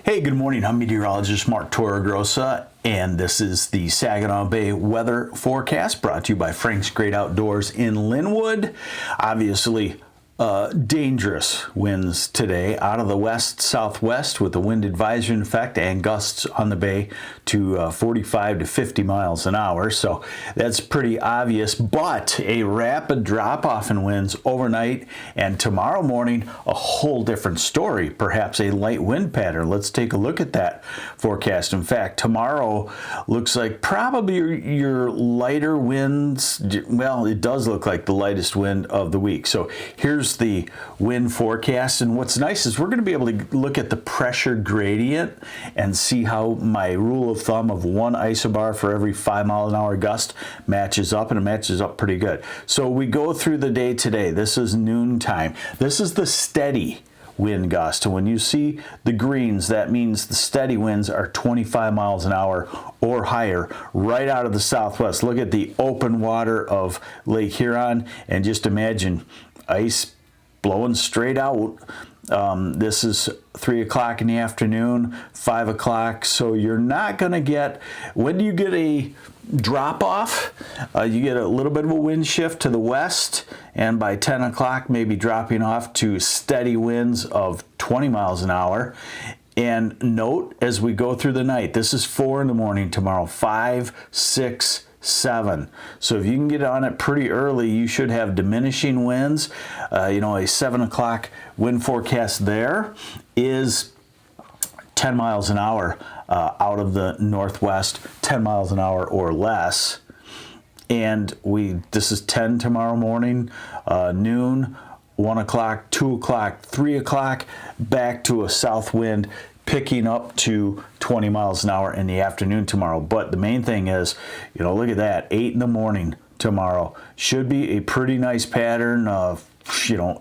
Hey, good morning. I'm meteorologist Mark Torregrossa, and this is the Saginaw Bay weather forecast brought to you by Frank's Great Outdoors in Linwood. Obviously, dangerous winds today out of the west-southwest with the wind advisory in effect and gusts on the bay to 45 to 50 miles an hour. So that's pretty obvious, but a rapid drop-off in winds overnight and tomorrow morning, a whole different story, perhaps a light wind pattern. Let's take a look at that forecast. In fact, tomorrow looks like probably your lighter winds. Well, it does look like the lightest wind of the week. So here's the wind forecast, and what's nice is we're going to be able to look at the pressure gradient and see how my rule of thumb of 1 isobar for every 5 mile an hour gust matches up, and it matches up pretty good. So we go through the day today. This is noontime. This is the steady wind gust, and when you see the greens, that means the steady winds are 25 miles an hour or higher right out of the southwest. Look at the open water of Lake Huron and just imagine ice blowing straight out. This is 3 o'clock in the afternoon, 5 o'clock. So you're not going to get, when do you get a drop off? You get a little bit of a wind shift to the west, and by 10 o'clock, maybe dropping off to steady winds of 20 miles an hour. And note as we go through the night, this is 4 in the morning tomorrow, 5, 6, 7. So if you can get on it pretty early, you should have diminishing winds. A 7 o'clock wind forecast there is 10 miles an hour out of the northwest, 10 miles an hour or less. And this is 10 tomorrow morning, noon, 1 o'clock, 2 o'clock, 3 o'clock, back to a south wind picking up to 20 miles an hour in the afternoon tomorrow. But the main thing is, look at that, 8 in the morning tomorrow. Should be a pretty nice pattern of,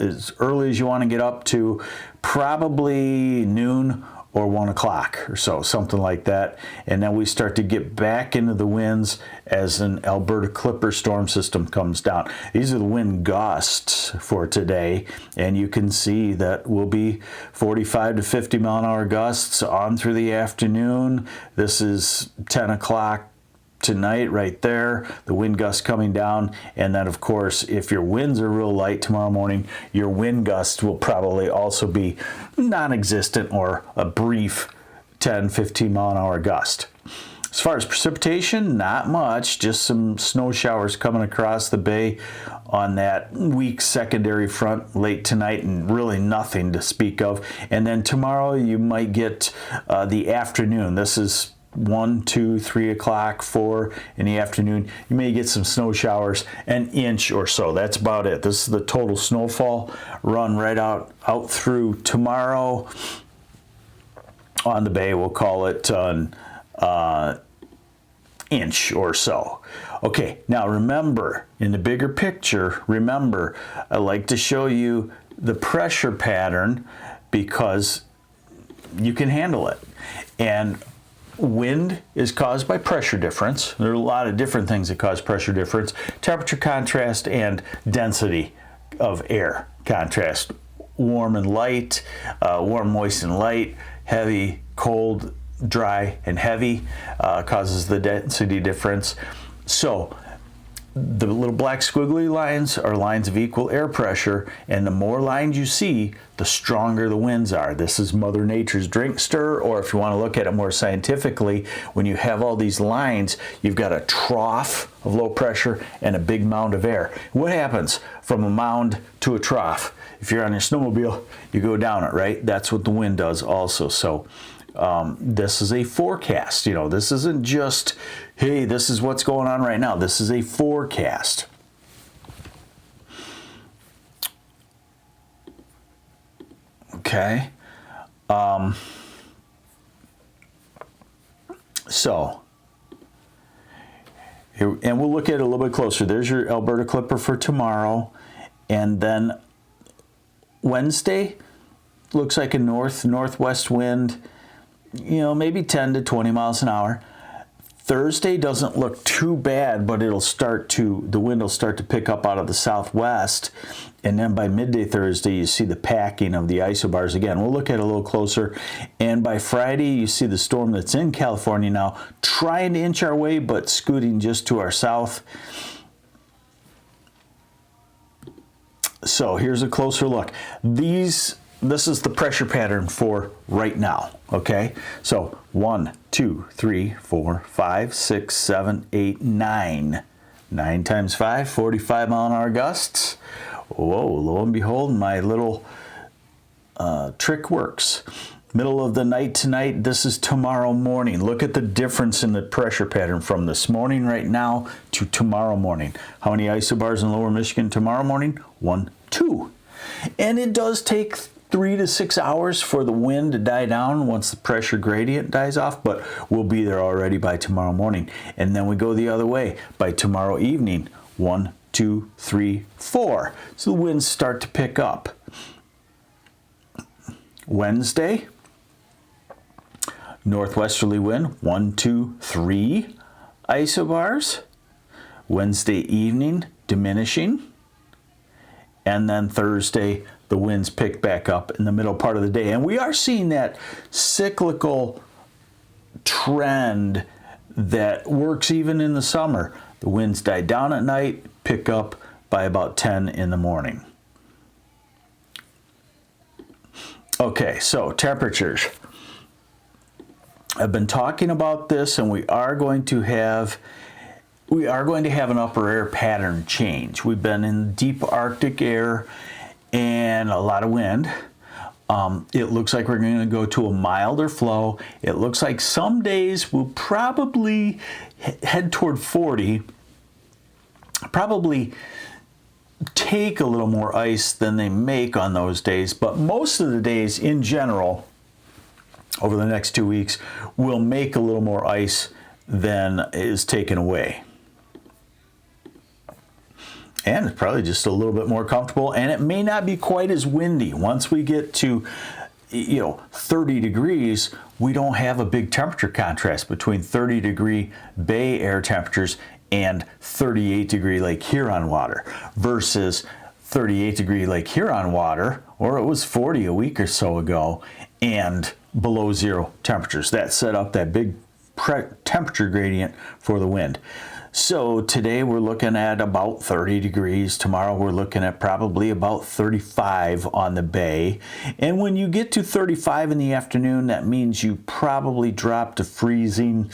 as early as you want to get up to probably noon or 1 o'clock or so, something like that. And then we start to get back into the winds as an Alberta Clipper storm system comes down. These are the wind gusts for today, and you can see that will be 45 to 50 mile an hour gusts on through the afternoon. This is 10 o'clock tonight right there, the wind gusts coming down. And then of course, if your winds are real light tomorrow morning, your wind gusts will probably also be non-existent or a brief 10, 15 mile an hour gust. As far as precipitation, not much, just some snow showers coming across the bay on that weak secondary front late tonight, and really nothing to speak of. And then tomorrow you might get the afternoon. This is 1, 2, 3 o'clock, 4 in the afternoon. You may get some snow showers, an inch or so. That's about it. This is the total snowfall run right out through tomorrow on the bay. We'll call it an inch or so. Okay, now remember, in the bigger picture, I like to show you the pressure pattern because you can handle it. And wind is caused by pressure difference. There are a lot of different things that cause pressure difference. Temperature contrast and density of air contrast. Warm and light, warm, moist, and light. Heavy, cold, dry, and heavy causes the density difference. So the little black squiggly lines are lines of equal air pressure, and the more lines you see, the stronger the winds are. This is Mother Nature's drink stir, or if you want to look at it more scientifically, when you have all these lines, you've got a trough of low pressure and a big mound of air. What happens from a mound to a trough? If you're on your snowmobile, you go down it, right? That's what the wind does also. So this is a forecast. This isn't just, hey, this is what's going on right now. This is a forecast. Okay. So, here, and we'll look at it a little bit closer. There's your Alberta Clipper for tomorrow. And then Wednesday looks like a northwest wind, maybe 10 to 20 miles an hour. Thursday doesn't look too bad, but the wind will start to pick up out of the southwest. And then by midday Thursday, you see the packing of the isobars again. We'll look at it a little closer. And by Friday, you see the storm that's in California now, trying to inch our way, but scooting just to our south. So here's a closer look. This is the pressure pattern for right now, okay? So 1, 2, 3, 4, 5, 6, 7, 8, 9. 9 times 5, 45 mile an hour gusts. Whoa, lo and behold, my little trick works. Middle of the night tonight, this is tomorrow morning. Look at the difference in the pressure pattern from this morning right now to tomorrow morning. How many isobars in Lower Michigan tomorrow morning? 1, 2. And it does take 3 to 6 hours for the wind to die down once the pressure gradient dies off, but we'll be there already by tomorrow morning. And then we go the other way by tomorrow evening. 1, 2, 3, 4. So the winds start to pick up. Wednesday, northwesterly wind, 1, 2, 3 isobars. Wednesday evening, diminishing. And then Thursday, the winds pick back up in the middle part of the day. And we are seeing that cyclical trend that works even in the summer. The winds die down at night, pick up by about 10 in the morning. Okay, so temperatures. I've been talking about this, and we are going to have an upper air pattern change. We've been in deep Arctic air and a lot of wind. It looks like we're going to go to a milder flow. It looks like some days we'll probably head toward 40, probably take a little more ice than they make on those days, but most of the days in general over the next 2 weeks will make a little more ice than is taken away. And it's probably just a little bit more comfortable, and it may not be quite as windy. Once we get to 30 degrees, we don't have a big temperature contrast between 30-degree bay air temperatures and 38-degree Lake Huron water versus 38-degree Lake Huron water, or it was 40 a week or so ago, and below zero temperatures. That set up that big temperature gradient for the wind. So today we're looking at about 30 degrees. Tomorrow we're looking at probably about 35 on the bay. And when you get to 35 in the afternoon, that means you probably drop to freezing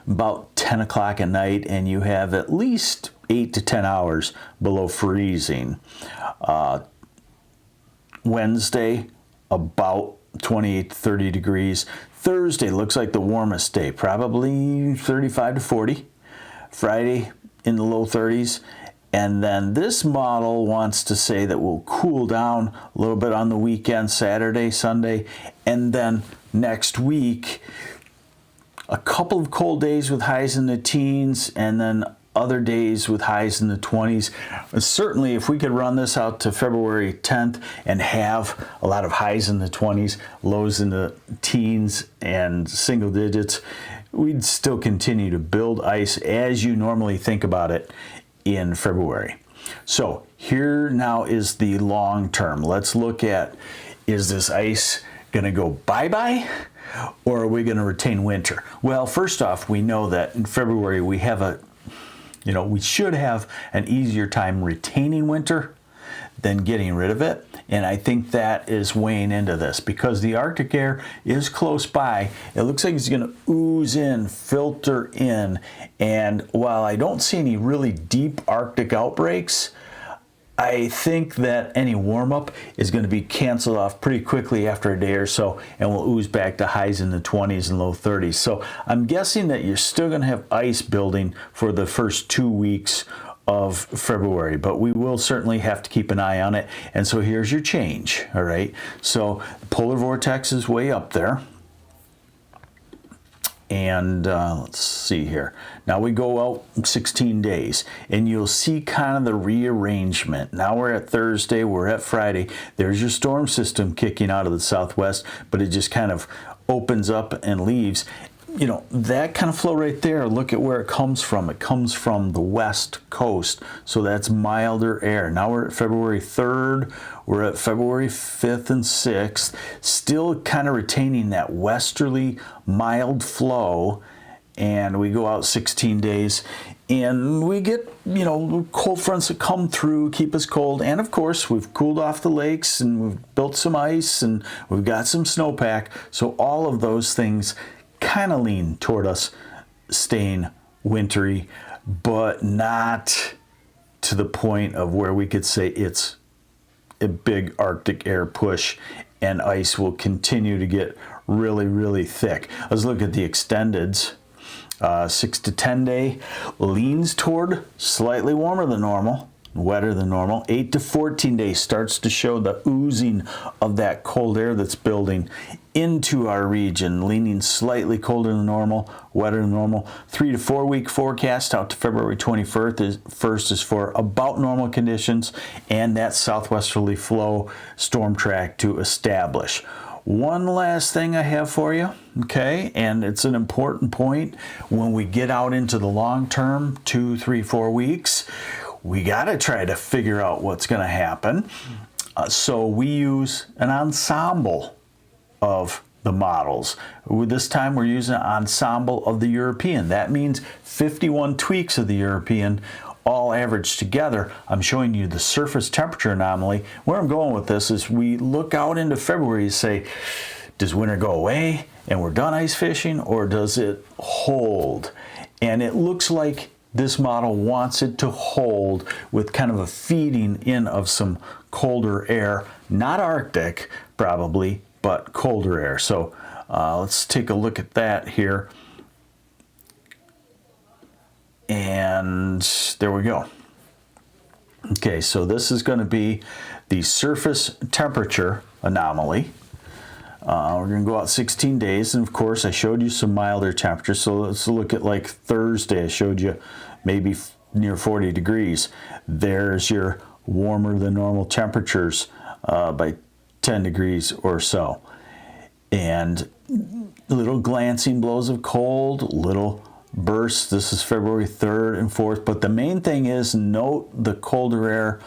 about 10 o'clock at night, and you have at least 8 to 10 hours below freezing. Wednesday, about 28 to 30 degrees. Thursday looks like the warmest day, probably 35 to 40. Friday in the low 30s. And then this model wants to say that we'll cool down a little bit on the weekend, Saturday, Sunday, and then next week, a couple of cold days with highs in the teens, and then other days with highs in the 20s. Certainly, if we could run this out to February 10th and have a lot of highs in the 20s, lows in the teens and single digits, we'd still continue to build ice as you normally think about it in February. So here now is the long term. Let's look at, is this ice going to go bye-bye, or are we going to retain winter? Well, first off, we know that in February we have we should have an easier time retaining winter than getting rid of it. And I think that is weighing into this because the Arctic air is close by. It looks like it's going to ooze in, filter in. And while I don't see any really deep Arctic outbreaks, I think that any warm-up is going to be canceled off pretty quickly after a day or so, and we'll ooze back to highs in the 20s and low 30s. So I'm guessing that you're still going to have ice building for the first 2 weeks of February, but we will certainly have to keep an eye on it. And so here's your change, all right? So the polar vortex is way up there. And let's see here. Now we go out 16 days, and you'll see kind of the rearrangement. Now we're at Thursday, we're at Friday. There's your storm system kicking out of the southwest, but it just kind of opens up and leaves. you know, that kind of flow right there, look at where it comes from. It comes from the west coast, so that's milder air. Now we're at February 3rd, we're at February 5th and 6th, still kind of retaining that westerly mild flow, and we go out 16 days, and we get, you know, cold fronts that come through, keep us cold, and of course we've cooled off the lakes, and we've built some ice, and we've got some snowpack, so all of those things kind of lean toward us staying wintry, but not to the point of where we could say it's a big Arctic air push and ice will continue to get really, really thick. Let's look at the extendeds. 6 to 10 day leans toward slightly warmer than normal, wetter than normal. 8 to 14 days starts to show the oozing of that cold air that's building into our region, leaning slightly colder than normal, wetter than normal. 3 to 4 week forecast out to February 21st is for about normal conditions and that southwesterly flow storm track to establish. One last thing I have for you, okay, and it's an important point. When we get out into the long term, 2, 3, 4 weeks, we got to try to figure out what's going to happen. So we use an ensemble of the models. This time we're using an ensemble of the European. That means 51 tweaks of the European, all averaged together. I'm showing you the surface temperature anomaly. Where I'm going with this is we look out into February and say, does winter go away and we're done ice fishing, or does it hold? And it looks like this model wants it to hold with kind of a feeding in of some colder air, not Arctic probably, but colder air. So let's take a look at that here. And there we go. Okay, so this is going to be the surface temperature anomaly. We're going to go out 16 days, and of course I showed you some milder temperatures. So let's look at like Thursday. I showed you maybe near 40 degrees. There's your warmer than normal temperatures by 10 degrees or so. And little glancing blows of cold, little bursts. This is February 3rd and 4th, but the main thing is note the colder air.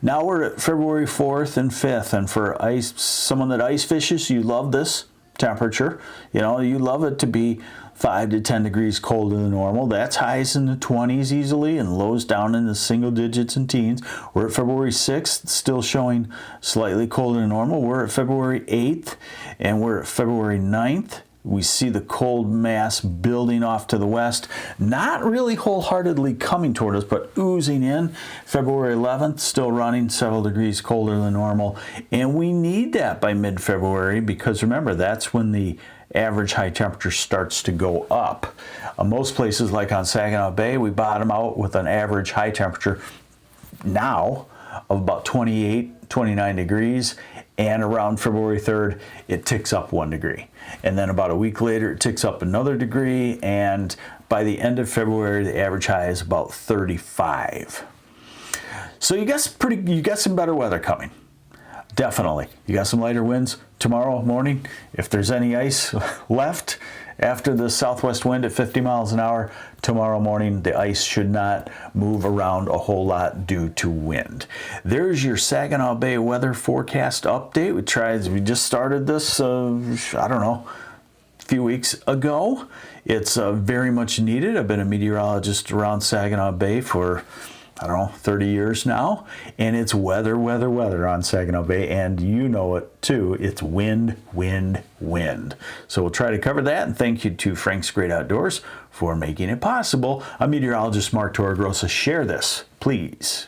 Now we're at February 4th and 5th, and for someone that ice fishes, you love this temperature. You know, you love it to be 5 to 10 degrees colder than normal. That's highs in the 20s easily and lows down in the single digits and teens. We're at February 6th, still showing slightly colder than normal. We're at February 8th, and we're at February 9th. We see the cold mass building off to the west, not really wholeheartedly coming toward us, but oozing in. February 11th, still running several degrees colder than normal. And we need that by mid-February because remember, that's when the average high temperature starts to go up. Most places like on Saginaw Bay, we bottom out with an average high temperature now of about 28, 29 degrees. And around February 3rd, it ticks up 1 degree. And then about a week later, it ticks up another degree. And by the end of February, the average high is about 35. So you got some better weather coming. Definitely. You got some lighter winds tomorrow morning. If there's any ice left after the southwest wind at 50 miles an hour, tomorrow morning the ice should not move around a whole lot due to wind. There's your Saginaw Bay weather forecast update. We just started this, I don't know, a few weeks ago. It's very much needed. I've been a meteorologist around Saginaw Bay for, I don't know, 30 years now, and it's weather on Saginaw Bay, and you know it too. It's wind, wind, wind. So we'll try to cover that, and thank you to Frank's Great Outdoors for making it possible. I'm meteorologist Mark Torregrossa. Share this, please.